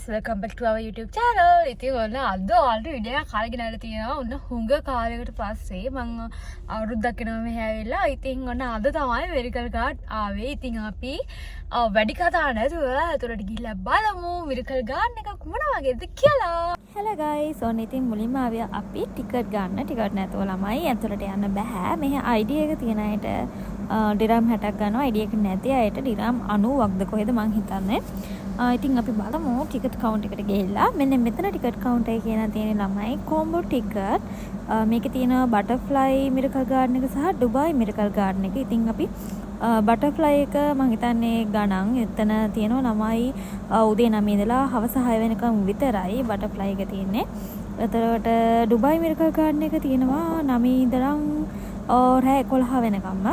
guys, welcome back to our YouTube channel. ඉතින් ඔන්න අද ඔයාලට වීඩියෝ එකක් අරගෙන ආලා තියෙනවා. ඔන්න හුඟ කාලයකට පස්සේ මම අවුරුද්දක් වෙනවා මෙහි ඇවිල්ලා. ඉතින් ඔන්න අද තමයි මෙරිකල් ගාඩ් ආවේ. ඉතින් අපි වැඩි කතා නැතුව අතට ගිහිල්ලා බලමු මෙරිකල් ගාඩ් එක කොහොම වගේද කියලා. Hello guys, ඔන්න ඉතින් මුලින්ම ආවේ අපි ටිකට් ගන්න. ටිකට් නැතුව ළමයි ඇතුළට යන්න බෑ. මෙහි ID එක තියෙන අයට ඩිරම් 60ක් ගන්නවා. ID එක නැති අයට ඩිරම් 90ක්ද කොහෙද මං හිතන්නේ. ඉතින් අපි බලමු ටිකට් කවුන්ටර් එකට ගිහිල්ලා. මෙන්න මෙතන ටිකට් කවුන්ටර් එකේ කියන තියෙන ළමයි කොම්බෝ ටිකට්. මේකේ තියෙනවා බටර්ෆ්ලයි මිරකල් ගාඩන් එක සහ ඩුබායි මිරකල් ගාඩන් එක. ඉතින් අපි බටර්ෆ්ලයි එක මං හිතන්නේ ගණන් එතන තියෙනවා ළමයි උදේ 9 ඉඳලා හවස 6 වෙනකම් විතරයි බටර්ෆ්ලයි එක තියෙන්නේ. එතකොට ඩුබායි මිරකල් ගාඩන් එක තියෙනවා 9 ඉඳලා රෑ 11 වෙනකම්ම.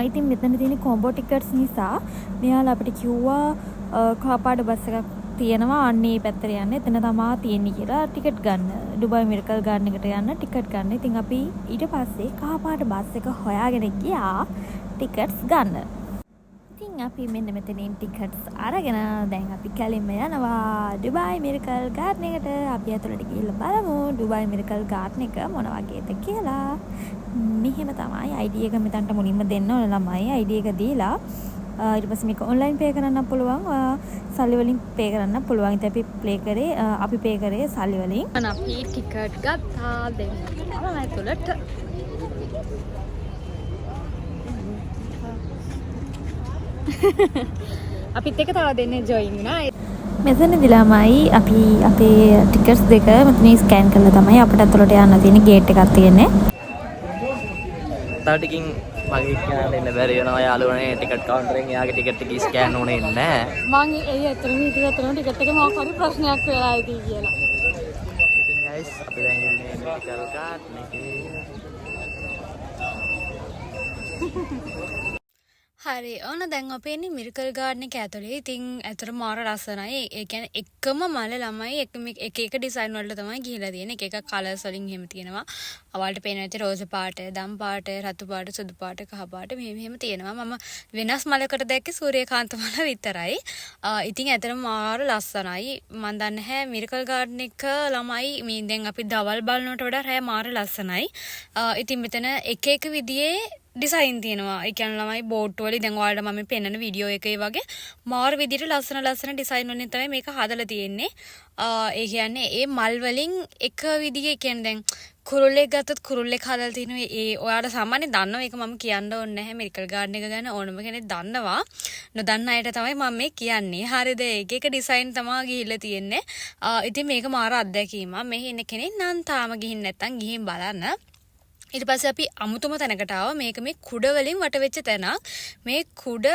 ඉතින් මෙතන තියෙන කොම්බෝ ටිකට්ස් නිසා මෙයාලා අපිට කිව්වා කාපාඩ බස් එකක් තියෙනවා අන්නේ පැත්තට යන්න. එතන තමයි තියෙන්නේ කියලා ටිකට් ගන්න. ඩුබායි මිරකල් ගාඩන් එකට යන්න ටිකට් ගන්න. ඉතින් අපි ඊට පස්සේ කාපාඩ බස් එක හොයාගෙන ගියා ටිකට්ස් ගන්න. ඉතින් අපි මෙන්න මෙතනින් ටිකට්ස් අරගෙන දැන් අපි කැලින්ම යනවා ඩුබායි මිරකල් ගාඩන් එකට. අපි ඇතුළට ගිහිල්ලා බලමු ඩුබායි මිරකල් ගාඩන් එක මොන වගේද කියලා. මෙහෙම තමයි ID එක මෙතනට මුලින්ම දෙන්න ඕන ළමයි. ID එක දීලා ඊට පස්සේ මේක ඔන්ලයින් පේ කරන්න පුළුවන්. සල්ලි වලින් පේ කරන්න පුළුවන්. ඉතින් අපි පේ කරේ සල්ලි වලින්. අපි ටිකට් ගත්තා. දැන් යනවා ඇතුළට. අපිත් එක තව දෙන්නේ ජොයින් වුණා. මෙතනදී ළමයි අපි අපේ ටිකට්ස් දෙක මෙතන ස්කෑන් කරලා තමයි අපිට ඇතුළට යන්න තියෙන ගේට් එකක් තියෙන්නේ. තව ටිකින් මගේ ස්කෑන් දෙන්න බැරි වෙනවා යාළුවනේ. ටිකට් කවුන්ටරෙන් එයාගේ ටිකට් එක ස්කෑන් උනේ නැහැ. මං ඒ ඇත්තටම හිතුවා ටිකට් එක මොකක් හරි ප්‍රශ්නයක් වෙලා ඇති කියලා. ඉතින් guys අපි දැන් ඉන්නේ මෙරිකල් ගාඩන් එකේ. හරි ඕන දැන් අපි ඉන්නේ මිරකල් ගාඩන් එක ඇතුලේ. ඉතින් ඇතර මාර ලස්සනයි. ඒ කියන්නේ එකම මල ළමයි එක එක ඩිසයින් වලට තමයි ගිහිලා තියෙන්නේ. එක එක කලර්ස් වලින් එහෙම තියෙනවා. අවල්ට පේන ඇති රෝස පාට, දම් පාට, රතු පාට, සුදු පාට, කහ පාට මෙහෙම තියෙනවා. මම වෙනස් මලකට දැක්කේ සූර්යකාන්ත මල විතරයි. ඉතින් ඇතර මාර ලස්සනයි. මම දන්නේ නැහැ මිරකල් ගාඩන් එක ළමයි මේ දැන් අපි දවල් බලනකොට වඩා රෑ මාර ලස්සනයි. ඉතින් මෙතන එක එක විදිහේ ඩිසයින් තියෙනවා. ඒ කියන්නේ ළමයි බෝට් වල දැන් ඔයාලට මම පෙන්නන වීඩියෝ එකේ වගේ මාර විදිහට ලස්සන ඩිසයින් වලින් තමයි මේක හදලා තියෙන්නේ. ඒ කියන්නේ ඒ මල් වලින් එක විදිහේ කියන්නේ දැන් කුරුල්ලෙක් ගත්තොත් කුරුල්ලෙක් හදලා තියෙනවා. ඒ ඔයාලට සාමාන්‍යයෙන් දන්නවා. ඒක මම කියන්න ඕනේ නැහැ. මෙරිකල් ගාඩන් එක ගැන ඕනම කෙනෙක් දන්නවා. නොදන්න අයට තමයි මම මේ කියන්නේ. හරිද? එක එක ඩිසයින් තමයි ගිහිල්ලා තියෙන්නේ. ඉතින් මේක මාර අත්දැකීමක්. මෙහි ඉන්න කෙනෙක් නම් තාම ගිහින් නැත්තම් ගිහින් බලන්න. ඊට පස්සේ අපි අමුතුම තැනකට ආවා. මේක මේ කුඩ වලින් වට වෙච්ච තැනක්. මේ කුඩ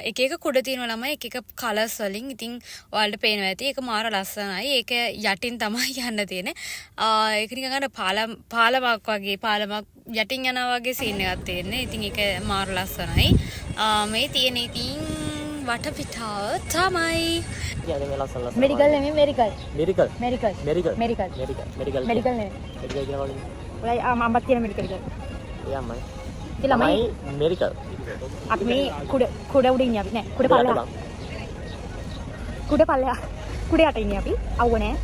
එක එක කුඩ තියෙනවා ළමයි එක එක කලර්ස් වලින්. ඉතින් ඔයාලට පේනවා ඇති. ඒක මාර ලස්සනයි. ඒක යටින් තමයි යන්න තියෙන්නේ. ඒක නිකන් අර පාලමක් වගේ පාලමක් යටින් යනවා වගේ සීන් එකක් තියෙන්නේ. ඉතින් ඒක මාර ලස්සනයි. මේ තියෙන ඉතින් වටපිටාව තමයි මෙරිකල් නෙමෙයි මෙරිකල්. මෙරිකල් මෙරිකල්. නෙමෙයි. ඔයයි අම්මත් කියන මෙරිකල් එක. ඒ අම්මයි. ඒ ළමයි මෙරිකල්. අපි මේ කුඩ උඩ ඉන්නේ අපි නෑ. කුඩ පල්ලෙහා. කුඩ යට ඉන්නේ අපි. අවුව නෑ.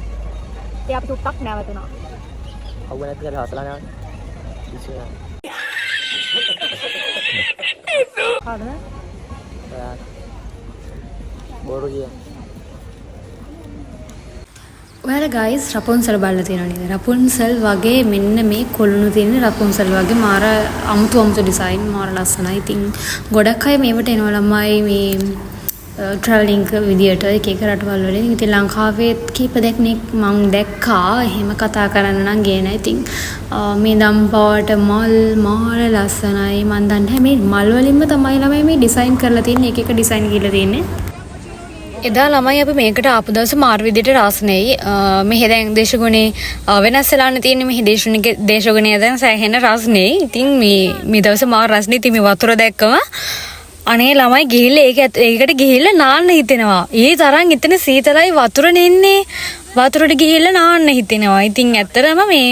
ඒ අපි තුට්ටක් නැවතුණා. අවුව නැති කරලා හසලා නෑ. ඉතින් හරිද? බොරු කිය. ඔයාලා ගයිස් රපොන්සල් බලලා තියෙනව නේද? රපොන්සල් වගේ මෙන්න මේ කොළුණු තියෙන රපොන්සල් වගේ මාර අමුතු ඩිසයින් මාර ලස්සනයි. ඉතින් ගොඩක් අය මේවට එනවා ළමයි මේ ට්‍රැවලින් විදියට එක එක රටවල් වලින්. ඉතින් ලංකාවේ කීප දෙනෙක් මම දැක්කා එහෙම කතා කරන්න නම් ගියේ නැහැ. ඉතින් මේ දම් පාට මල් මාර ලස්සනයි. මම දන්නේ මේ මල් වලින්ම තමයි ළමයි මේ ඩිසයින් කරලා තියෙන්නේ. එක එක ඩිසයින් කියලා තියෙන්නේ. එදා ළමයි අපි මේකට ආපු දවසේ මාර විදිහට රාසනෙයි. මෙහෙ දැන් දේශගුණේ වෙනස් වෙලානේ තියෙන්නේ. මෙහෙ දේශගුණේ දැන් සෑහෙන රාසනෙයි. ඉතින් මේ දවසේ මාර රාසනෙයි. ඉතින් මේ වතුර දැක්කම අනේ ළමයි ගිහිල්ලා ඒකට ගිහිල්ලා නාන්න හිතෙනවා. ඒ තරම් එතන සීතලයි වතුරනේ ඉන්නේ. වතුරට ගිහිල්ලා නාන්න හිතෙනවා. ඉතින් ඇත්තටම මේ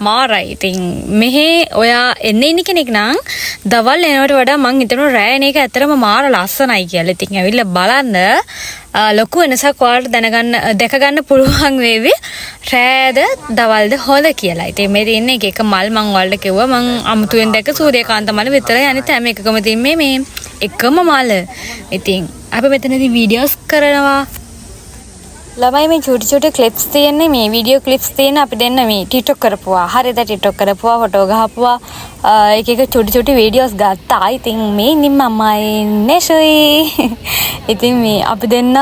මාරයි. ඉතින් මෙහෙ ඔයා එන්න ඉන්න කෙනෙක් නම් දවල් එනවට වඩා මං හිතනවා රෑ එන එක ඇත්තටම මාර ලස්සනයි කියලා. ඉතින් ඇවිල්ලා බලන්න ලොකු වෙනසක් ඔයාලට දැක ගන්න පුළුවන් වේවි රෑද දවල්ද හොඳ කියලා. ඉතින් මේ තියෙන්නේ එක එක මල් මං ඔයාලට කිව්වා මං අමුතුවෙන් දැක්ක සූර්යකාන්ත මල විතරයි. අනිත් හැම එකකම තියෙන්නේ මේ එකම මල. ඉතින් අපි මෙතනදී වීඩියෝස් කරනවා. ළමයි මේ චූටි ක්ලිප්ස් තියෙන්නේ මේ වීඩියෝ ක්ලිප්ස් තියෙන අපි දෙන්න මේ ටික්ටොක් කරපුවා. හරිද ටික්ටොක් කරපුවා ෆොටෝ ගහපුවා එක එක චූටි වීඩියෝස් ගත්තා. ඉතින් මේ නිම් අම්මයි නෙෂුයි. ඉතින් මේ අපි දෙන්න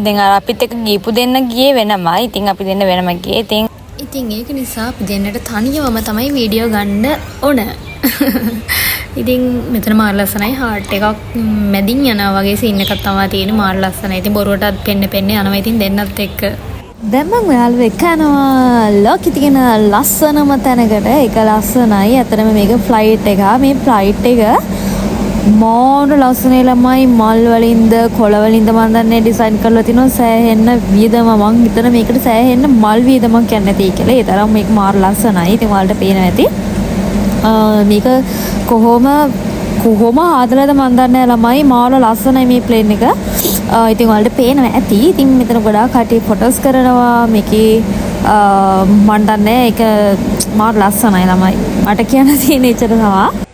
දැන් අපිත් එක්ක ගිහපු දෙන්න ගියේ වෙනමයි. ඉතින් අපි දෙන්න වෙනම ගියේ. ඉතින් ඒක නිසා අපි දෙන්නට තනියම තමයි වීඩියෝ ගන්න ඕන. ඉතින් මෙතන මාර ලස්සනයි හાર્ට් එකක් මැදින් යනවා වගේ සීන් එකක් තමයි තියෙන්නේ මාර ලස්සනයි. ඉතින් බොරුවටත් පෙන්න යනවා. ඉතින් දෙන්නත් එක්ක දැන් මම ඔයාලව එක්කනවා ලෝකෙ තියෙන ලස්සනම තැනකට. ඒක ලස්සනයි. අතරම මේක ෆ්ලයිට් එක. මේ ෆ්ලයිට් එක මොන ලස්සනයි ළමයි මල් වලින්ද කොළ වලින්ද මන් දන්නේ ඩිසයින් කරලා තිනවා සෑහෙන්න වියදම මං හිතන මේකට සෑහෙන්න මල් වියදමක් යන්නේ නැති කියලා. ඒ තරම් මේක මාර ලස්සනයි. ඉතින් ඔයාලට පේනවා ඇති. මේක කොහොම හදලාද මන් දන්නේ ළමයි මාර ලස්සනයි මේ ප්ලේන් එක. ඉතින් ඔයාලට පේනවා ඇති. ඉතින් මෙතන ගොඩාක් කටි ෆොටෝස් කරනවා. මේකේ මන් දන්නේ ඒක මාර ලස්සනයි ළමයි. මට කියන්න තියෙන එච්චර තමයි.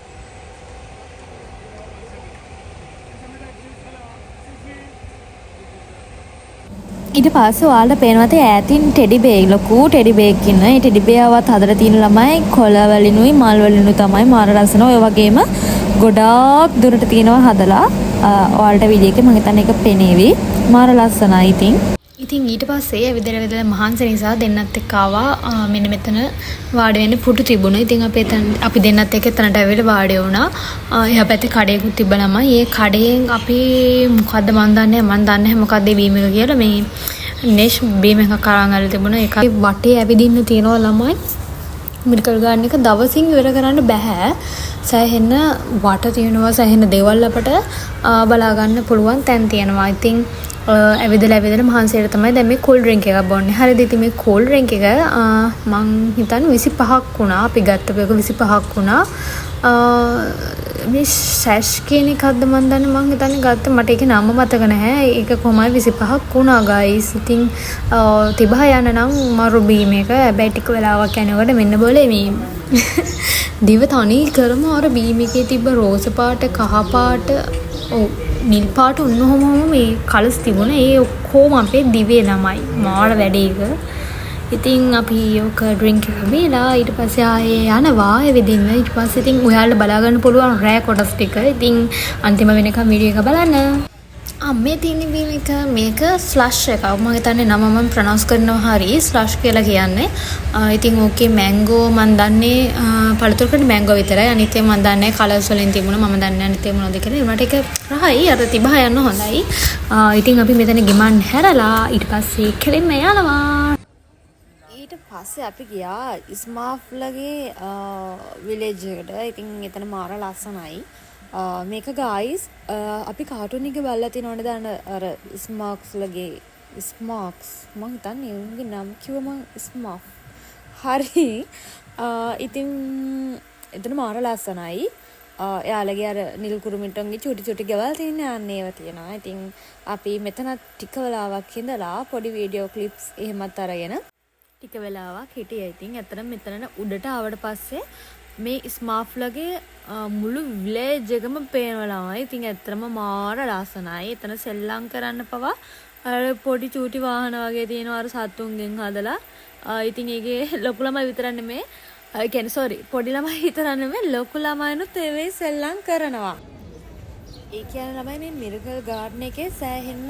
ඊට පස්සේ ඔයාලට පේනවාද ඈතින් ටෙඩි බේ ලොකු ටෙඩි බේක් ඉන්න. ඒ ටෙඩි බේවවත් හදලා තියෙන ළමයි කොළ වලිනුයි මල් වලිනුයි තමයි මාර ලස්සන. ඔය වගේම ගොඩාක් දුරට තියෙනවා හදලා. ඔයාලට වීඩියෝ එකේ මම හිතන්නේ ඒක පෙනේවි. මාර ලස්සනයි. ඉතින් ඊට පස්සේ ඇවිදලා මහන්සි නිසා දෙන්නත් එක්ක ආවා. මෙන්න මෙතන වාඩි වෙන්න පුටු තිබුණා. ඉතින් අපි දෙන්නත් එක්ක එතනට ඇවිල්ලා වාඩි වුණා. එහා පැත්තේ කඩේකුත් තිබ්බා ළමයි. ඒ කඩේෙන් අපි මොකද්ද මන් දන්නේ මොකද්ද බීම එක කියලා මේ නේෂ් බීම එකක් අරන් ආලා තිබුණා. ඒක වටේ ඇවිදින්න තියනවා ළමයි. මිරිකල් ගාර්ඩන් එක දවසින් ඉවර කරන්න බෑ. සෑහෙන වට තියෙනවා. සෑහෙන දේවල් අපට බලා ගන්න පුළුවන් තැන් තියෙනවා. ඉතින් ඇවිදලා මහන්සියට තමයි දැන් මේ කූල් ඩ්‍රින්ක් එකක් බොන්නේ. හරිද? ඉතින් මේ කූල් ඩ්‍රින්ක් එක මං හිතන්නේ 25ක් වුණා. අපි ගත්තපු එක 25ක් වුණා. මේ සෑෂ් කියන එකක්ද මන් දන්නේ මං හිතන්නේ ගත්ත මට ඒකේ නම මතක නැහැ. ඒක කොහමයි 25ක් වුණා ගයිස්. ඉතින් තිබහ යන නම් මරු බීම එක හැබැයි ටික වෙලාවක් යනකොට මෙන්න බෝලේ මේ දිව තනි කරම අර බීම එකේ තිබ්බ රෝස පාට කහ පාට නිල් පාට උන්නොහම මේ කලස් තිබුණා. ඒ ඔක්කොම අපේ දිවේ ළමයි මාර වැඩේක. ඉතින් අපි ඔක ඩ්‍රින්ක් එක බීලා ඊට පස්සේ ආයේ යනවා එවෙදින්න. ඊට පස්සේ ඉතින් ඔයාලට බලා ගන්න පුළුවන් රෑ කොටස් ටික. ඉතින් අන්තිම වෙනකම් වීඩියෝ එක බලන්න. මේ තියෙන බීම එක මේක ස්ලෂ් එකක්. මම හිතන්නේ නම මම ප්‍රොනවුන්ස් කරනවා හරි ස්ලෂ් කියලා කියන්නේ. ඉතින් ඕකේ මැංගෝ මන් දන්නේ පළතුරකට මැංගෝ විතරයි. අනිත් ඒවා මන් දන්නේ කලර්ස් වලින් තිබුණා. මම දන්නේ අනිත් ඒවා මොනවද කියලා. ඒකට ඒක රහයි අර තිබහ යන්න හොඳයි. ඉතින් අපි මෙතන ගිමන් හැරලා ඊට පස්සේ කෙලින්ම යනවා. ඊට පස්සේ අපි ගියා ස්මාෆ්ලගේ විලේජ් එකට. ඉතින් එතන මාර ලස්සනයි. මේක ගයිස් අපි කාටුන් එක බලලා තියෙනවනේ දාන අර ස්මාක්ස්ලගේ ස්මාක්ස් මම හිතන්නේ උන්ගේ නම කිව්වම ස්මාෆ් හරි. ඉතින් එතන මාර ලස්සනයි. එයාලගේ අර නිල් කුරුමිට්ටන්ගේ චුටි ගෙවල් තියෙන අන්න ඒවා තියෙනවා. ඉතින් අපි මෙතන ටික වෙලාවක් ඉඳලා පොඩි වීඩියෝ ක්ලිප්ස් එහෙමත් අරගෙන ටික වෙලාවක් හිටියා. ඉතින් ඇත්තටම මෙතන උඩට ආවට පස්සේ මේ ස්මාෆ්ලගේ මුළු විලේජ් එකම පේනවා. ඉතින් ඇත්තටම මාර ලස්සනයි. එතන සෙල්ලම් කරන්න පවා අර පොඩි චූටි වාහන වගේ තියෙනවා අර සතුන්ගෙන් හදලා. ඉතින් ඒකේ ලොකු ළමයි විතරක් නෙමෙයි කියන්නේ පොඩි ළමයි විතරක් නෙමෙයි ලොකු ළමයිනුත් ඒ සෙල්ලම් කරනවා. ඒ කියන්නේ ළමයි මේ මිරකල් ගාඩන් එකේ සෑහෙන්න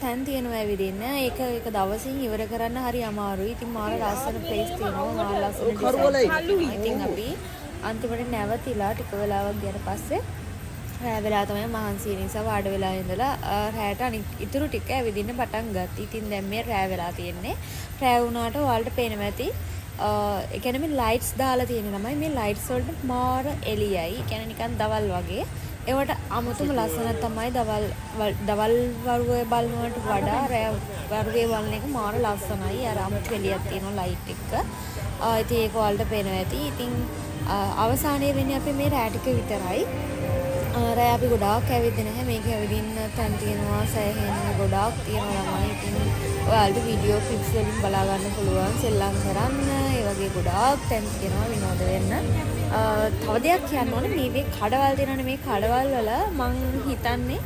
තැන් තියෙනවා ඇවිදින්න. ඒක දවසින් ඉවර කරන්න හරි අමාරුයි. ඉතින් මාර ලස්සන ප්ලේස් තියෙනවා. මාර ලස්සන ඉතින් අපි අන්තිමට නැවතිලා ටික වෙලාවක් ගියට පස්සේ රෑ වෙලා තමයි මහන්සි නිසා වාඩි වෙලා ඉඳලා රෑට ඉතුරු ටික ඇවිදින්න පටන් ගත්තා. ඉතින් දැන් මේ රෑ වෙලා තියෙන්නේ. රෑ වුණාට ඔයාලට පේනවා ඇති ඒ කියන්නේ මේ ලයිට්ස් දාලා තියෙන ළමයි මේ ලයිට්ස් වලට මාර එළියයි. ඒ කියන්නේ නිකන් දවල් වගේ. ඒවට අමුතුම ලස්සන තමයි දවල් වරුවේ බලනවට වඩා රෑ වරුවේ බලන එක මාර ලස්සනයි. අර අමුතු එළියක් තියෙනවා ලයිට් එක. ඉතින් ඒක ඔයාලට පේනවා ඇති. ඉතින් අවසානයේ වෙන්නේ අපි මේ රෑ ටික විතරයි. රෑ අපි ගොඩාක් ඇවිදින නැහැ. මේක ඇවිදින්න තැන් තියෙනවා සෑහෙන ගොඩාක් තියෙනවා ළමයි. ඉතින් ඔයාලට වීඩියෝ ක්ලිප්ස් වලින් බලා ගන්න පුළුවන් සෙල්ලම් කරන්න. ඒ වගේ ගොඩාක් තැන් තියෙනවා විනෝද වෙන්න. තව දෙයක් කියන්න ඕනේ මේ කඩවල් තියෙනවානේ. මේ කඩවල් වල මං හිතන්නේ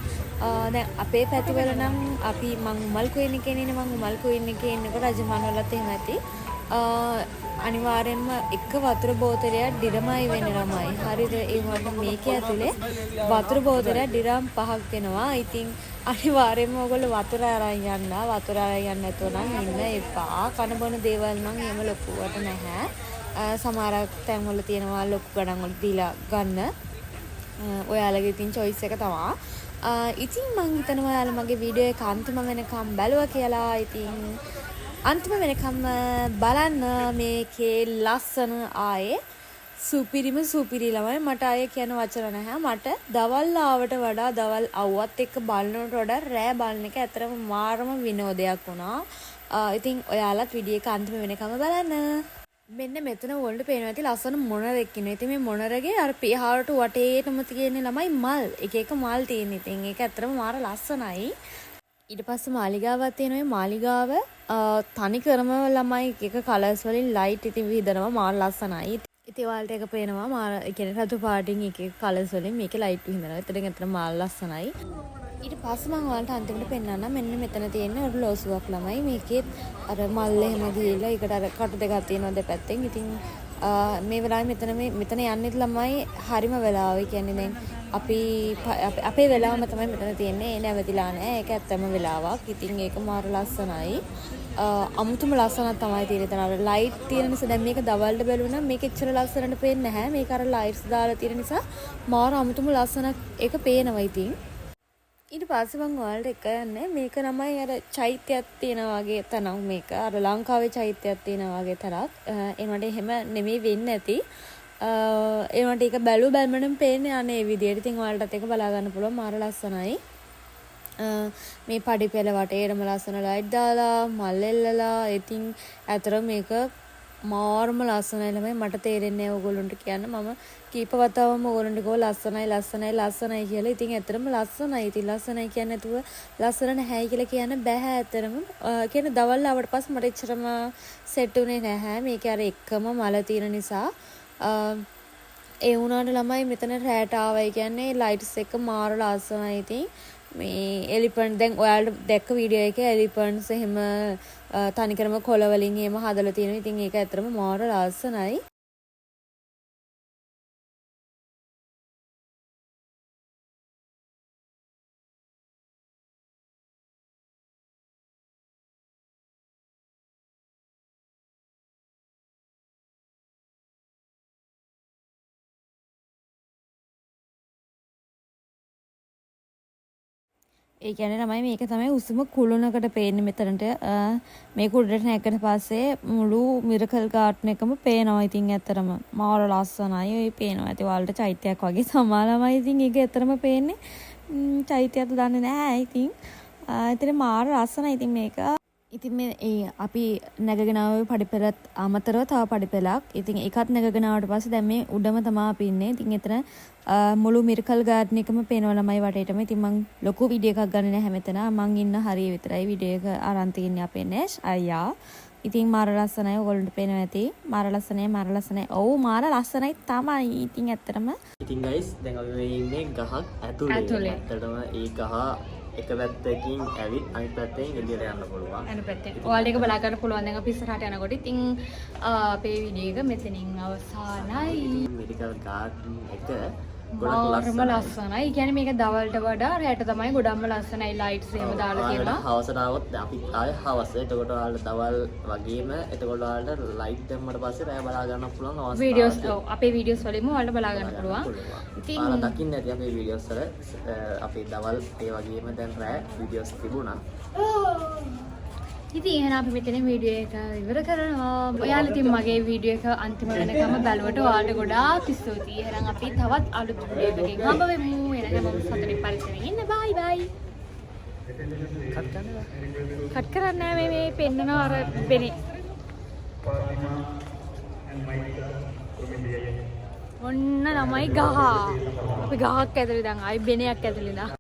දැන් අපේ පැතිවල නම් අපි මං උමල් කුයින් එකේ ඉන්නේ. මං උමල් කුයින් එකේ ඉන්නකොට රජමන් වලත් එහෙම ඇති. අනිවාර්යෙන්ම එක වතුර බෝතලයක් ඩිරමයි වෙන්නේ ළමයි. හරිද? ඒ වගේ මේකේ ඇතුලේ වතුර බෝතලයක් ඩිරම් 5ක් වෙනවා. ඉතින් අනිවාර්යෙන්ම ඔයගොල්ලෝ වතුර අරන් යන්න. වතුර අරන් යන්න නැතුව නම් ඉන්න එපා. කන බොන දේවල් නම් එහෙම ලොකුවට නැහැ. සමහරක් තැන්වල තියෙනවා ලොකු ගණන් වල දීලා ගන්න. ඔයාලගේ ඉතින් choice එක තමයි. ඉතින් මං හිතනවා ඔයාලා මගේ වීඩියෝ එක අන්තිම වෙනකම් බැලුවා කියලා. ඉතින් අන්තිම වෙනකම් බලන්න මේකේ ලස්සන ආයේ සුපිරි ළමයි. මට ආයේ කියන වචන නැහැ. මට දවල් ආවට වඩා දවල් අවුවත් එක්ක බලනට වඩා රෑ බලන එක ඇත්තටම මාරම විනෝදයක් වුණා. ඉතින් ඔයාලත් වීඩියෝ එක අන්තිම වෙනකම් බලන්න. මෙන්න මෙතන වලට පේනවා ඇති ලස්සන මොනරෙක් ඉන්නවා. ඉතින් මේ මොනරගේ අර පිහාරට වටේටම තියෙන ළමයි මල් එක මල් තියෙන. ඉතින් ඒක ඇත්තටම මාර ලස්සනයි. ඊට පස්සේ මාලිගාවක් තියෙනවා. මේ මාලිගාව තනි කරම ළමයි එක කලර්ස් වලින් ලයිට් ඉතින් විහිදනවා මාර ලස්සනයි. ඉතින් ඔයාලට ඒක පේනවා මාර ඒ කියන්නේ රතු පාටින් එක කලර්ස් වලින් මේකේ ලයිට් විහිදනවා. ඒතරෙන් ඇත්තට මාර ලස්සනයි. ඊට පස්සේ මම ඔයාලට අන්තිමට පෙන්නන්නම්. මෙන්න මෙතන තියෙන ඔරලෝසුවක් ළමයි. මේකේ අර මල් එහෙම ගිහලා ඒකට අර කට දෙකක් තියෙනවා දෙපැත්තෙන්. ඉතින් මේ වෙලාවේ මෙතන යන්නේ ළමයි හරිම වෙලාව. ඒ කියන්නේ දැන් අපේ වෙලාවම තමයි මෙතන තියෙන්නේ. ඒ නැවතිලා නැහැ. ඒක ඇත්තම වෙලාවක්. ඉතින් ඒක මාර ලස්සනයි. අමුතුම ලස්සනක් තමයි තියෙන්නේ. එතන අර ලයිට් තියෙන නිසා දැන් මේක දවල්ට බැලුවනම් මේක එච්චර ලස්සනට පේන්නේ නැහැ. මේක අර ලයිට්ස් දාලා තියෙන නිසා මාර අමුතුම ලස්සනක් ඒක පේනවා. ඉතින් ඊට පස්සේ මම ඔයාලට එක යන්නේ මේක තමයි අර චෛත්‍යයක් තියෙනා වගේ තැනක්. මේක අර ලංකාවේ චෛත්‍යයක් තියෙනා වගේ තරක්. ඒනට එහෙම නෙමෙයි වෙන්නේ නැති. ඒනට ඒක බැලුවම පේන්නේ අනේ මේ විදියට. ඉතින් ඔයාලටත් ඒක බලා ගන්න පුළුවන්. මාර ලස්සනයි. මේ පඩිපෙළ වටේටම ලස්සන ලයිට් දාලා මල් එල්ලලා. ඉතින් ඇතර මේක මාරම ලස්සනයි ළමයි. මට තේරෙන්නේ නැහැ ඕගොල්ලන්ට කියන්න. මම කීප වතාවම ඕගොල්ලන්ට ගෝ ලස්සනයි කියලා. ඉතින් ඇත්තටම ලස්සනයි. ඉතින් ලස්සනයි කියන්නේ නැතුව ලස්සන නැහැ කියලා කියන්න බෑ. ඇත්තටම කියන්නේ දවල් ආවට පස්සේ මට එච්චරම සෙට් උනේ නැහැ. මේක අර එකම මල තියෙන නිසා. ඒ වුණාට ළමයි මෙතන රැට ආවයි කියන්නේ ලයිට්ස් එක මාර ලස්සනයි. ඉතින් මේ එලිෆන්ට් දැන් ඔයාලට දැක්ක වීඩියෝ එකේ එලිෆන්ට්ස් එහෙම තනිකරම කොළ වලින් එහෙම හදලා තියෙනවා. ඉතින් ඒක ඇත්තටම මාර ලස්සනයි. ඒ කියන්නේ ළමයි මේක තමයි උසම කුළුණකට පේන්නේ මෙතනට. මේක උඩට නැගකට පස්සේ මුළු මිරකල් ගාඩන් එකම පේනවා. ඉතින් ඇත්තටම මාර ලස්සනයි. ඔය පේනවා. ඇති ඔයාලට චෛත්‍යයක් වගේ සමානමයි. ඉතින් ඒක ඇත්තටම පේන්නේ. චෛත්‍යයත් දන්නේ නැහැ. ඉතින් ඇත්තට මාර ලස්සනයි. ඉතින් මේක ඉතින් මේ අපි නැගගෙන ආවේ පඩිපෙළත් අමතරව තව පඩිපෙළක්. ඉතින් ඒකත් නැගගෙන ආවට පස්සේ දැන් මේ උඩම තමයි අපි ඉන්නේ. ඉතින් එතන මුළු මිරකල් ගාඩන් එකම පේනවා ළමයි වටේටම. ඉතින් මං ලොකු වීඩියෝ එකක් ගන්න නැහැ මෙතන. මං ඉන්න හරිය විතරයි වීඩියෝ එක අරන් තියන්නේ අපේ නෑෂ් අයියා. ඉතින් මාර ලස්සනයි. ඔයගොල්ලන්ට පේනවා ඇති. මාර ලස්සනයි. ඔව් මාර ලස්සනයි තමයි. ඉතින් ඇත්තටම ඉතින් guys දැන් අපි මේ ඉන්නේ ගහක් ඇතුලේ. ඇත්තටම ඒ ගහ එක පැත්තකින් ඇවිත් අනිත් පැත්තෙන් එළියට යන්න පුළුවන්. අනිත් පැත්තෙන්. ඔයාලට ඒක බලා ගන්න පුළුවන් දැන් අපි ඉස්සරහට යනකොට. ඉතින් අපේ වීඩියෝ එක මෙතනින් අවසానයි. මෙඩිකල් ගාඩන් එක මාරම ලස්සනයි. ඒ කියන්නේ මේක දවල්ට වඩා රැට තමයි ගොඩක්ම ලස්සනයි. ලයිට්ස් එහෙම දාලා තියෙනවා. හවසට આવොත් අපි ආයේ හවස. එතකොට ඔයාලට දවල් වගේම එතකොට ඔයාලට ලයිට් දැම්මට පස්සේ රැය බලා ගන්න පුළුවන් අවස්ථාවක්. වීඩියෝස් අපේ වීඩියෝස් වලින්ම ඔයාලට බලා ගන්න පුළුවන්. ඉතින් ඔයාලා දකින්න ඇති අපේ වීඩියෝස් වල අපේ දවල් ඒ වගේම දැන් රැය වීඩියෝස් තිබුණා. ඉතින් එහෙනම් අපි මෙතනින් වීඩියෝ එක ඉවර කරනවා. ඔයාලා ඉතින් මගේ වීඩියෝ එක අන්තිම වෙනකම් බැලුවට ඔයාලට ගොඩාක් ස්තුතියි. එහෙනම් අපි තවත් අලුත් වීඩියෝ එකකින් හම්බ වෙමු. එහෙනම් මම සතුටින් පරිස්සමෙන් ඉන්න. බයි බයි. කට් කරන්නේ නැහැ මේ පෙන්නනවා අර වෙනේ. ඔන්න ළමයි ගහ. අපි ගහක් ඇතුලේ දැන් ආයි බෙනයක් ඇතුලේ ඉඳන්.